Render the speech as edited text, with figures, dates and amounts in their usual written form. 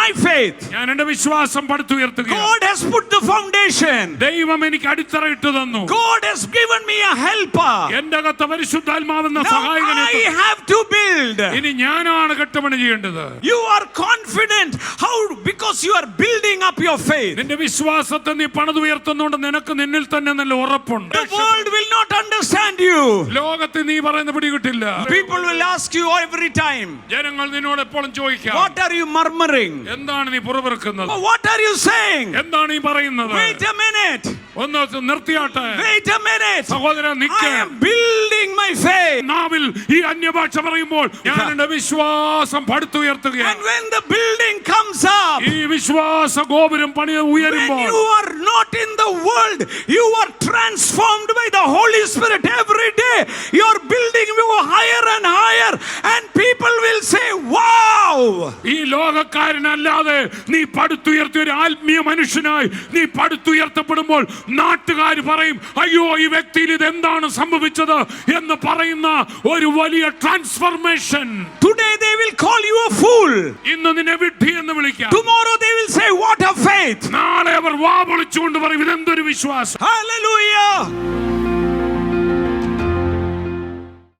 my faith. ഞാൻ എൻ്റെ വിശ്വാസം പടുത്തുയർത്തുകയാണ്. God has put the foundation. ദൈവം എനിക്ക് അടിത്തറ ഇട്ടു തന്നു. God has given me a helper. എൻ്റെ അകത്ത് പരിശുദ്ധാത്മാവെന്ന Now സഹായകനെ I have to build. ഇനി ഞാനാണ് കെട്ടുപണി ചെയ്യേണ്ടത്. You are confident. How? Because you are building up your faith. നിന്റെ വിശ്വാസത്തെ നീ പണിതുയർത്തുന്നതുകൊണ്ട് നിനക്ക് നിന്നിൽ തന്നെ നല്ല ഉറപ്പുണ്ട്. The world will not understand you. ലോകത്തിൽ നീ പറയുന്ന പിടികിട്ടില്ല. People will ask you every time. ജനങ്ങൾ നിന്നോട് എപ്പോഴും ചോദിക്കാം, What are you murmuring? എന്താണ് നീ പുറപെറുക്കുന്നത്? What are you saying? എന്താണ് നീ പറയുന്നത്? Wait a minute. ഒന്ന് നിർത്തിയാട്ടെ. Wait a minute. സഹോദരൻ I നിൽക്ക്. am building my faith. നാവിൽ ഈ അന്യഭാഷ പറയുമ്പോൾ ഞാൻ എൻ്റെ വിശ്വാസം പടുത്തുയർത്തുകയാണ്. And when the building comes up, ഈ വിശ്വാസ ഗോപുരം പണി when ഉയരുമ്പോൾ you are not in the world, you are transformed by the Holy Spirit every day. You are building you higher and higher, and people will say, wow. ഈ ലോകക്കാരനല്ലാതെ നീ പടുത്തുയർത്തിയ ഒരു ആത്മീയ മനുഷ്യനായി നീ പടുത്തുയർത്തപ്പെടുമ്പോൾ നാട്ടുകാർ പറയും, അയ്യോ ഈ വ്യക്തിയിൽ ഇത് എന്താണ് സംഭവിച്ചത് എന്ന് പറയുന്ന ഒരു വലിയ transformation. Today they will call you a fool. ഇന്ന് നിന്നെ വിഡ്ഢി എന്ന് വിളിക്കാം. Tomorrow they will say, what a faith. നാളെ അവർ വാ പൊളിച്ചുകൊണ്ട് പറയും, ഇതെന്തൊരു വിശ്വാസം. Hallelujah.